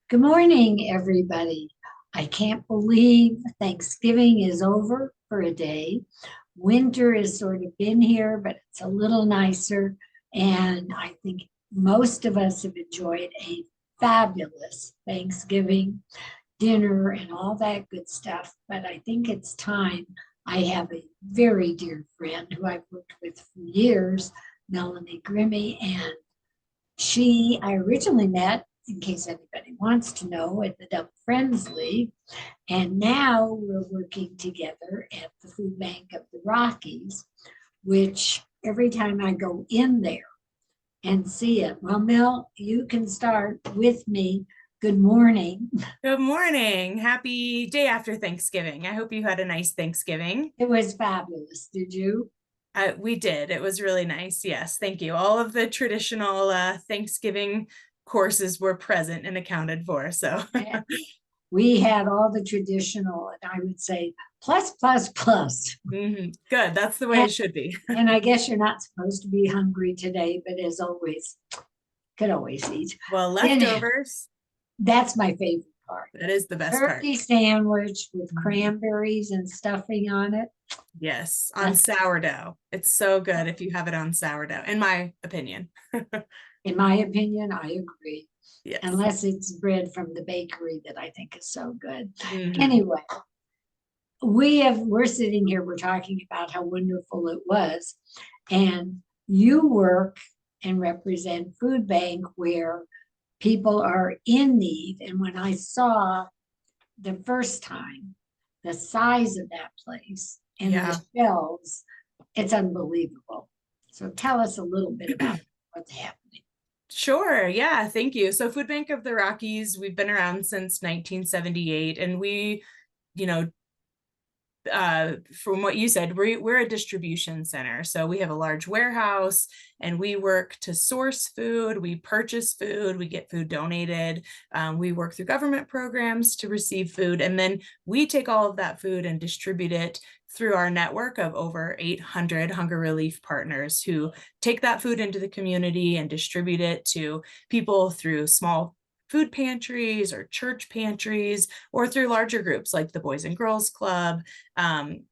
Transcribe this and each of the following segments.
Good morning, everybody. I can't believe Thanksgiving is over for a day. Winter has sort of been here, but it's a little nicer. And I think most of us have enjoyed a fabulous Thanksgiving dinner and all that good stuff. But I think it's time. I have a very dear friend who I've worked with for years, Melannie Grimme, and I originally met, in case anybody wants to know, at the Dumb Friends League. And now we're working together at the FoodBank of the Rockies, which every time I go in there and see it, well, Mel, you can start with me. Good morning. Good morning. Happy day after Thanksgiving. I hope you had a nice Thanksgiving. It was fabulous. Did you? We did. It was really nice. Yes, thank you. All of the traditional Thanksgiving courses were present and accounted for. So We had all the traditional, and I would say plus, plus, plus. Good. That's the way And, it should be. and I guess you're not supposed to be hungry today, but as always, could always eat. Well, Anyhow, leftovers, that's my favorite part. that is the best part. Turkey sandwich with cranberries and stuffing on it. Yes, on sourdough. It's so good if you have it on sourdough, in my opinion. In my opinion, I agree. Yes. Unless it's bread from the bakery that I think is so good. Mhm. Anyway, we're sitting here, we're talking about how wonderful it was. And you work and represent FoodBank where people are in need. And when I saw the first time the size of that place and Yeah. the shelves, it's unbelievable. So tell us a little bit about what's happening. Sure. Yeah. Thank you. So FoodBank of the Rockies, we've been around since 1978, and we, you know, from what you said, we're a distribution center. So we have a large warehouse and we work to source food, we purchase food, we get food donated, we work through government programs to receive food, and then we take all of that food and distribute it through our network of over 800 hunger relief partners who take that food into the community and distribute it to people through small food pantries or church pantries, or through larger groups like the Boys and Girls Club,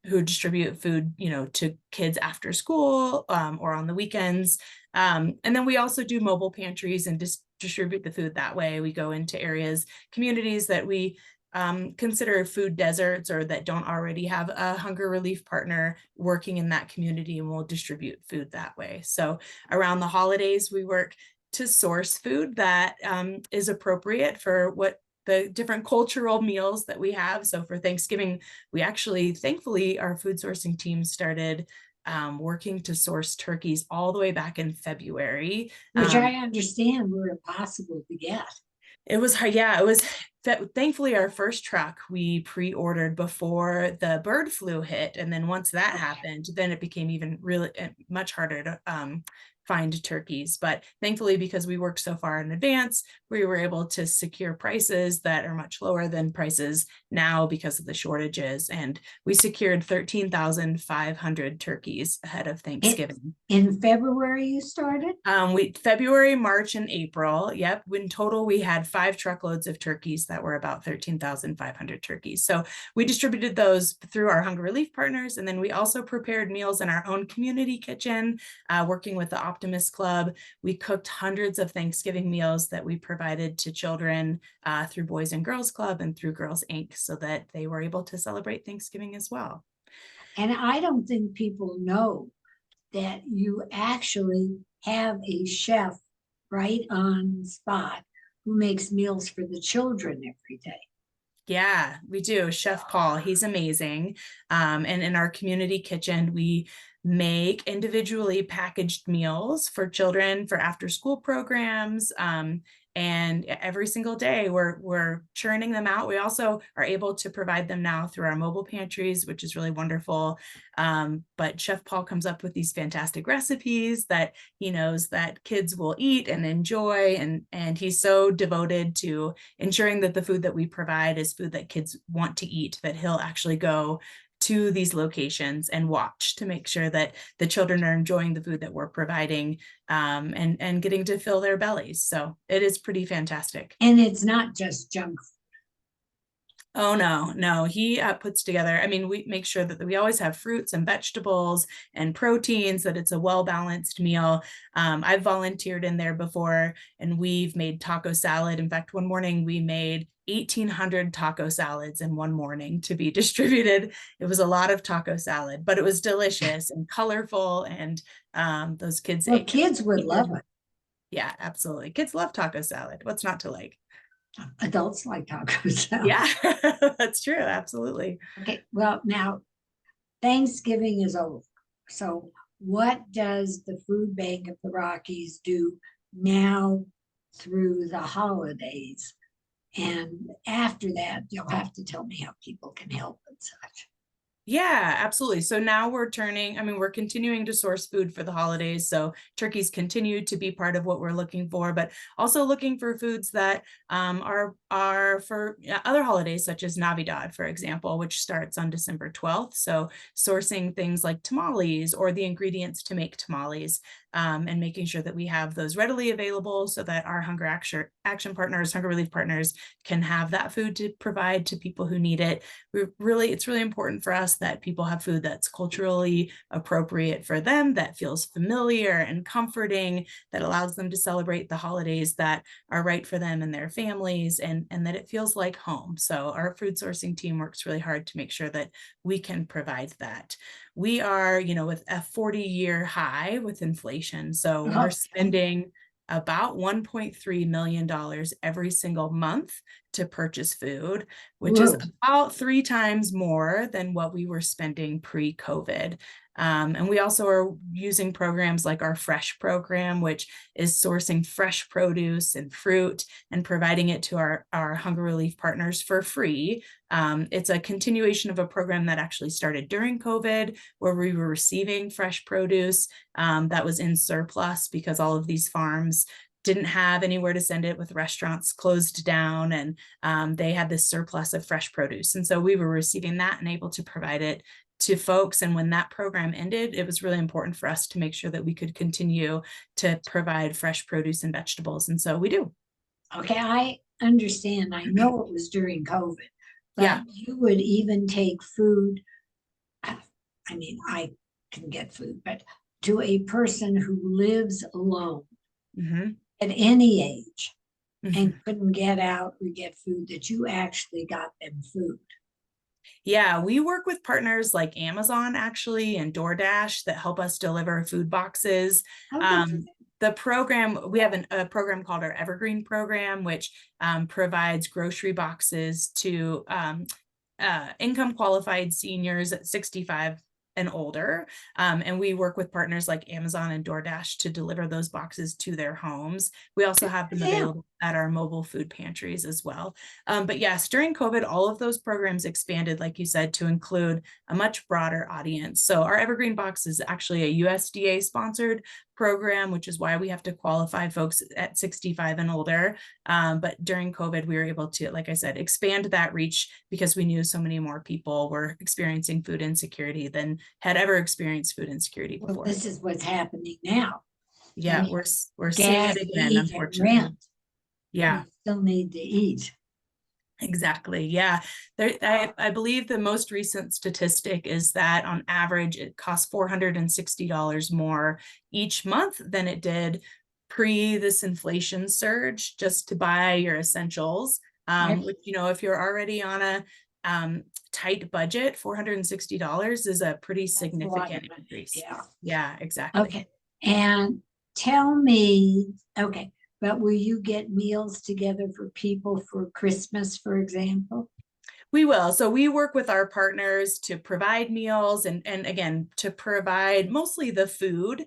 who distribute food, to kids after school or on the weekends. And then we also do mobile pantries and distribute the food that way. We go into areas, communities that we consider food deserts or that don't already have a hunger relief partner working in that community, and we'll distribute food that way. So around the holidays, we work to source food that is appropriate for what the different cultural meals that we have. So for Thanksgiving, we actually, thankfully, our food sourcing team started working to source turkeys all the way back in February. Which I understand were impossible to get. It was hard. Yeah, it was. Thankfully, our first truck we pre-ordered before the bird flu hit, and then once that happened, then it became even really much harder to find turkeys. But thankfully, because we worked so far in advance, we were able to secure prices that are much lower than prices now because of the shortages. And we secured 13,500 turkeys ahead of Thanksgiving. In February, you started? February, March, and April. Yep. In total, we had 5 truckloads of turkeys that were about 13,500 turkeys. So we distributed those through our hunger relief partners. And then we also prepared meals in our own community kitchen, working with the Optimist Club. We cooked hundreds of Thanksgiving meals that we provided to children through Boys and Girls Club and through Girls Inc. so that they were able to celebrate Thanksgiving as well. And I don't think people know that you actually have a chef right on spot who makes meals for the children every day. Yeah, we do. Chef Paul, he's amazing. And in our community kitchen, we make individually packaged meals for children for after school programs. And every single day we're churning them out. We also are able to provide them now through our mobile pantries, which is really wonderful. But Chef Paul comes up with these fantastic recipes that he knows that kids will eat and enjoy. And he's so devoted to ensuring that the food that we provide is food that kids want to eat, that he'll actually go to these locations and watch to make sure that the children are enjoying the food that we're providing, and getting to fill their bellies. So it is pretty fantastic. And it's not just junk. Oh, no, he puts together, I mean, we make sure that we always have fruits and vegetables and proteins, that it's a well-balanced meal. I've volunteered in there before, and we've made taco salad. In fact, one morning we made 1,800 taco salads in one morning to be distributed. It was a lot of taco salad, but it was delicious and colorful, and those kids Well, ate kids would love it. Yeah, absolutely. Kids love taco salad. What's not to like? Adults like taco salad. Yeah, that's true. Absolutely. Okay, well, now Thanksgiving is over. So what does the Food Bank of the Rockies do now through the holidays? And after that, you'll have to tell me how people can help and such. Yeah, absolutely. So now we're continuing to source food for the holidays. So turkeys continue to be part of what we're looking for, but also looking for foods that are for other holidays, such as Navidad, for example, which starts on December 12th. So sourcing things like tamales or the ingredients to make tamales, and making sure that we have those readily available so that our hunger action partners, hunger relief partners, can have that food to provide to people who need it. It's really important for us that people have food that's culturally appropriate for them, that feels familiar and comforting, that allows them to celebrate the holidays that are right for them and their families, and that it feels like home. So our food sourcing team works really hard to make sure that we can provide that. We are, with a 40-year high with inflation. So we're spending about $1.3 million every single month to purchase food, which is about 3 times more than what we were spending pre-COVID. And we also are using programs like our Fresh program, which is sourcing fresh produce and fruit and providing it to our hunger relief partners for free. It's a continuation of a program that actually started during COVID, where we were receiving fresh produce that was in surplus because all of these farms didn't have anywhere to send it, with restaurants closed down, and they had this surplus of fresh produce. And so we were receiving that and able to provide it to folks. And when that program ended, it was really important for us to make sure that we could continue to provide fresh produce and vegetables. And so we do. Okay, I understand. I know it was during COVID, but Yeah. you would even take food. I mean, I can get food, but to a person who lives alone at any age and couldn't get out or get food, that you actually got them food. Yeah, we work with partners like Amazon, actually, and DoorDash that help us deliver food boxes. The program, we have a program called our Evergreen program, which provides grocery boxes to income qualified seniors at 65 and older. And we work with partners like Amazon and DoorDash to deliver those boxes to their homes. We also have them available at our mobile food pantries as well. But yes, during COVID, all of those programs expanded, like you said, to include a much broader audience. So our Evergreen Box is actually a USDA sponsored program, which is why we have to qualify folks at 65 and older. But during COVID, we were able to, like I said, expand that reach because we knew so many more people were experiencing food insecurity than had ever experienced food insecurity before. Well, this is what's happening now. Yeah, we're seeing it again, unfortunately. Rent. Yeah. We still need to eat. Exactly. Yeah. I believe the most recent statistic is that on average, it costs $460 more each month than it did pre this inflation surge just to buy your essentials. Which, if you're already on a tight budget, $460 is a pretty significant increase. Yeah. Yeah, exactly. Okay. And tell me, okay, but will you get meals together for people for Christmas, for example? We will. So we work with our partners to provide meals and again, to provide mostly the food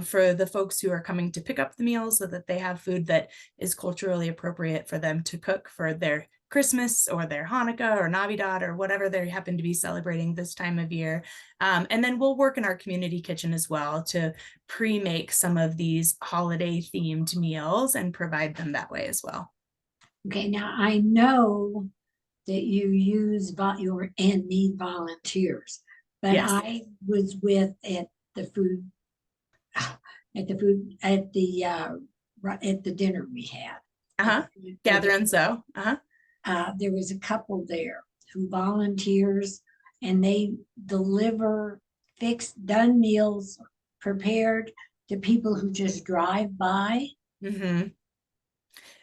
for the folks who are coming to pick up the meals so that they have food that is culturally appropriate for them to cook for their Christmas or their Hanukkah or Navidad or whatever they happen to be celebrating this time of year. And then we'll work in our community kitchen as well to pre-make some of these holiday themed meals and provide them that way as well. Okay, now I know that you use and need volunteers. But Yes. I was with at the food at the dinner we had. Gather and Sew. There was a couple there who volunteers, and they deliver fixed done meals prepared to people who just drive by.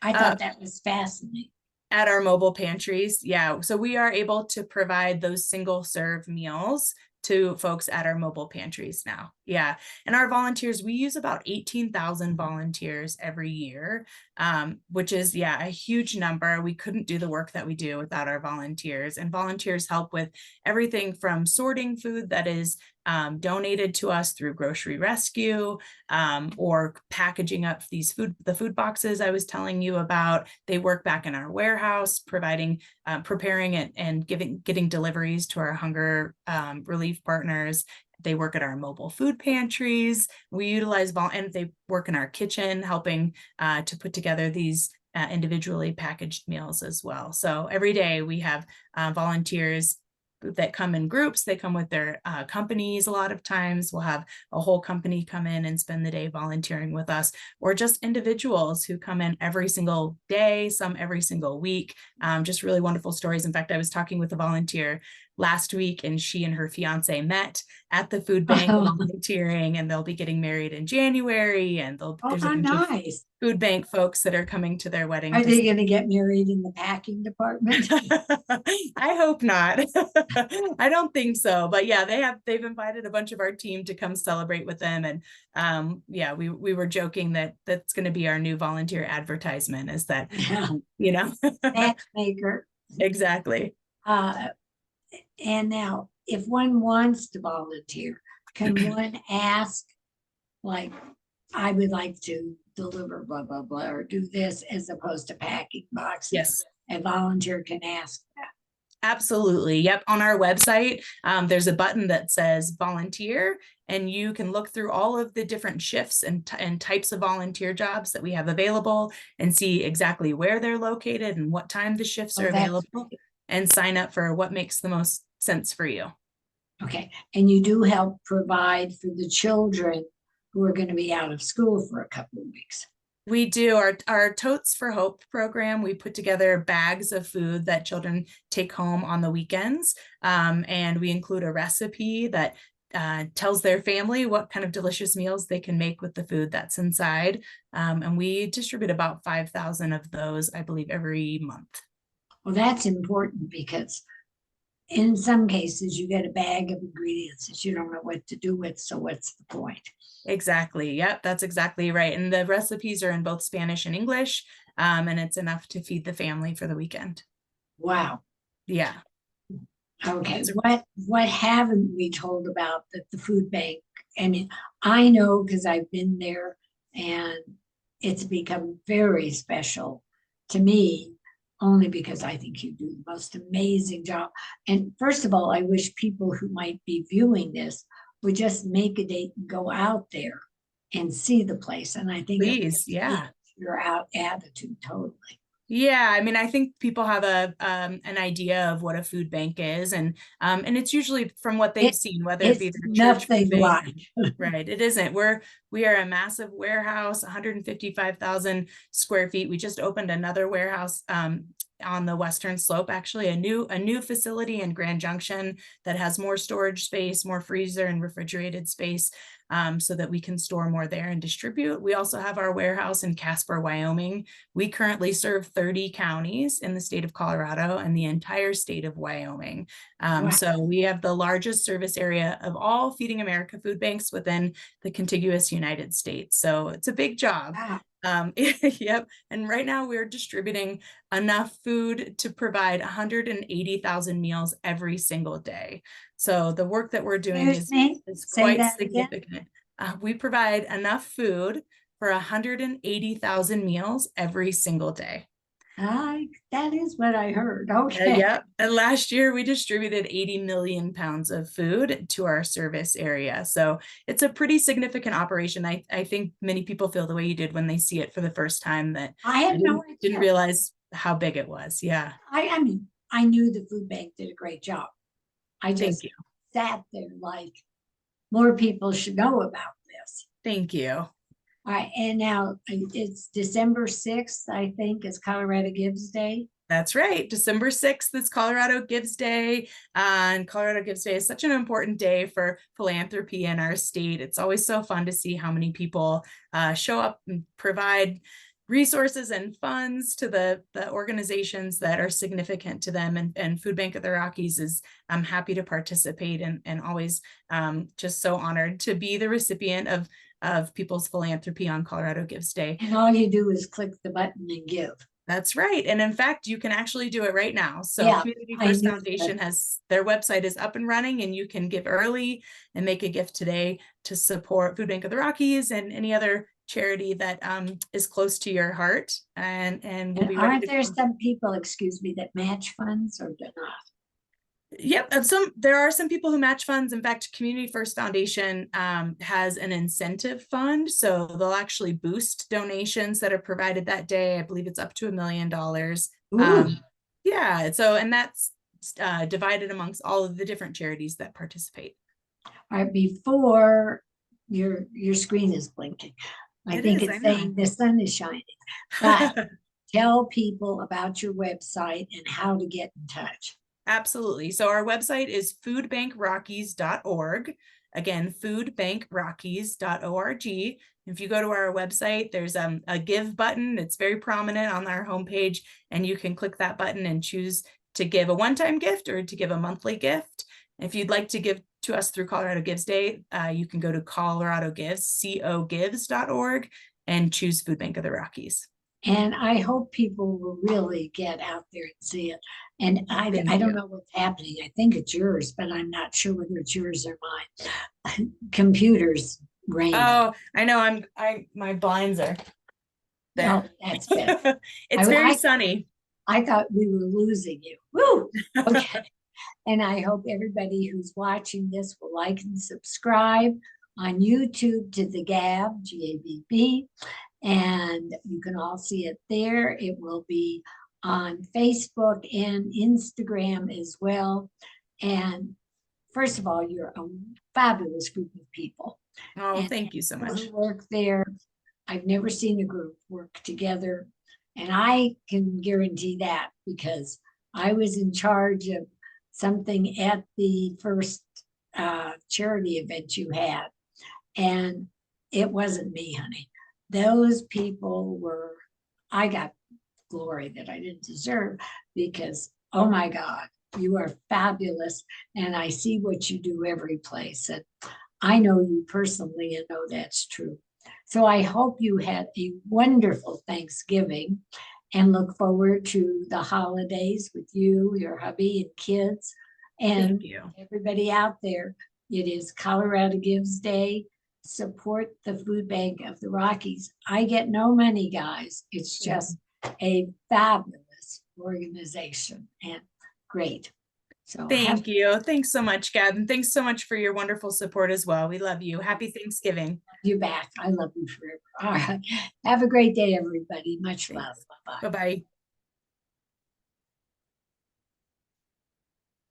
I thought that was fascinating. At our mobile pantries, yeah. So we are able to provide those single serve meals to folks at our mobile pantries now. Yeah. And our volunteers, we use about 18,000 volunteers every year, which is, yeah, a huge number. We couldn't do the work that we do without our volunteers. And volunteers help with everything from sorting food that is donated to us through grocery rescue, or packaging up the food boxes I was telling you about. They work back in our warehouse, preparing it and getting deliveries to our hunger relief partners. They work at our mobile food pantries. We utilize and they work in our kitchen, helping to put together these individually packaged meals as well. So every day we have volunteers that come in groups. They come with their companies. A lot of times we'll have a whole company come in and spend the day volunteering with us, or just individuals who come in every single day, some every single week. Just really wonderful stories. In fact, I was talking with a volunteer last week, and she and her fiance met at the food bank volunteering, and they'll be getting married in January, and there's a bunch of food bank folks that are coming to their wedding. Are they going to get married in the packing department? I hope not. I don't think so, but yeah, they've invited a bunch of our team to come celebrate with them. And yeah, we were joking that that's going to be our new volunteer advertisement, is that, matchmaker. Exactly. And now, if one wants to volunteer, can one ask, like, I would like to deliver blah, blah, blah, or do this, as opposed to packing boxes? Yes. A volunteer can ask that. Absolutely. Yep. On our website, there's a button that says volunteer, and you can look through all of the different shifts and types of volunteer jobs that we have available, and see exactly where they're located and what time the shifts are available, and sign up for what makes the most sense for you. Okay. And you do help provide for the children who are going to be out of school for a couple of weeks. We do. Our Totes for Hope program, we put together bags of food that children take home on the weekends. And we include a recipe that tells their family what kind of delicious meals they can make with the food that's inside. And we distribute about 5,000 of those, I believe, every month. Well, that's important, because in some cases you get a bag of ingredients that you don't know what to do with. So what's the point? Exactly. Yep, that's exactly right. And the recipes are in both Spanish and English, and it's enough to feed the family for the weekend. Wow. Yeah. Okay. What haven't we told about the food bank? And I know, because I've been there, and it's become very special to me, only because I think you do the most amazing job. And first of all, I wish people who might be viewing this would just make a date and go out there and see the place. And I think please, yeah, your attitude totally. Yeah, I mean, I think people have an idea of what a food bank is, and it's usually from what they've seen, whether it be their church food bank. Right, it isn't. We are a massive warehouse, 155,000 square feet. We just opened another warehouse on the western slope, actually, a new facility in Grand Junction that has more storage space, more freezer and refrigerated space, so that we can store more there and distribute. We also have our warehouse in Casper, Wyoming. We currently serve 30 counties in the state of Colorado and the entire state of Wyoming. Wow. So we have the largest service area of all Feeding America food banks within the contiguous United States. So it's a big job. Wow. Yep. And right now we're distributing enough food to provide 180,000 meals every single day. So the work that we're doing is quite significant. We provide enough food for 180,000 meals every single day. That is what I heard. Okay. Yeah. And last year we distributed 80 million pounds of food to our service area. So it's a pretty significant operation. I think many people feel the way you did when they see it for the first time, that I had no idea. Didn't realize how big it was. Yeah. I mean, I knew the food bank did a great job. I Thank just you. sat there like more people should know about this. Thank you. All right, and now it's December 6th, I think, is Colorado Gives Day. That's right. December 6th is Colorado Gives Day. And Colorado Gives Day is such an important day for philanthropy in our state. It's always so fun to see how many people show up and provide resources and funds to the organizations that are significant to them. And FoodBank of the Rockies is happy to participate and always just so honored to be the recipient of people's philanthropy on Colorado Gives Day. And all you do is click the button and give. That's right. And in fact, you can actually do it right now. So Yeah, Community First Foundation has their website is up and running, and you can give early and make a gift today to support FoodBank of the Rockies and any other charity that is close to your heart. And we'll be ready. Aren't there some people, excuse me, that match funds or do not? Yep, there are some people who match funds. In fact, Community First Foundation has an incentive fund, so they'll actually boost donations that are provided that day. I believe it's up to $1 million. Yeah, so and that's divided amongst all of the different charities that participate. All right, before your screen is blinking, I think it's saying the sun is shining. But tell people about your website and how to get in touch. Absolutely. So our website is foodbankrockies.org. Again, foodbankrockies.org. If you go to our website, there's a give button. It's very prominent on our homepage, and you can click that button and choose to give a one-time gift or to give a monthly gift. If you'd like to give to us through Colorado Gives Day, you can go to Colorado Gives, cogives.org, and choose FoodBank of the Rockies. And I hope people will really get out there and see it. And I don't know what's happening. I think it's yours, but I'm not sure whether it's yours or mine. Computers rain. Oh, I know. My blinds are there. Oh, that's better. It's very sunny. I thought we were losing you. Woo! Okay. And I hope everybody who's watching this will like and subscribe on YouTube to the Gabb, G-A-B-B. And you can all see it there. It will be on Facebook and Instagram as well. And first of all, you're a fabulous group of people. Oh, thank you so much. Work there. I've never seen a group work together. And I can guarantee that because I was in charge of something at the first charity event you had. And it wasn't me, honey. Those people were, I got glory that I didn't deserve because, oh my God, you are fabulous. And I see what you do every place. And I know you personally and know that's true. So I hope you had a wonderful Thanksgiving and look forward to the holidays with you, your hubby and kids, and everybody out there. It is Colorado Gives Day. Support the Food Bank of the Rockies. I get no money, guys. It's just a fabulous organization and great. So thank you. Thanks so much, Gabb. And thanks so much for your wonderful support as well. We love you. Happy Thanksgiving. You back. I love you forever. All right. Have a great day, everybody. Much love. Bye-bye. Bye-bye.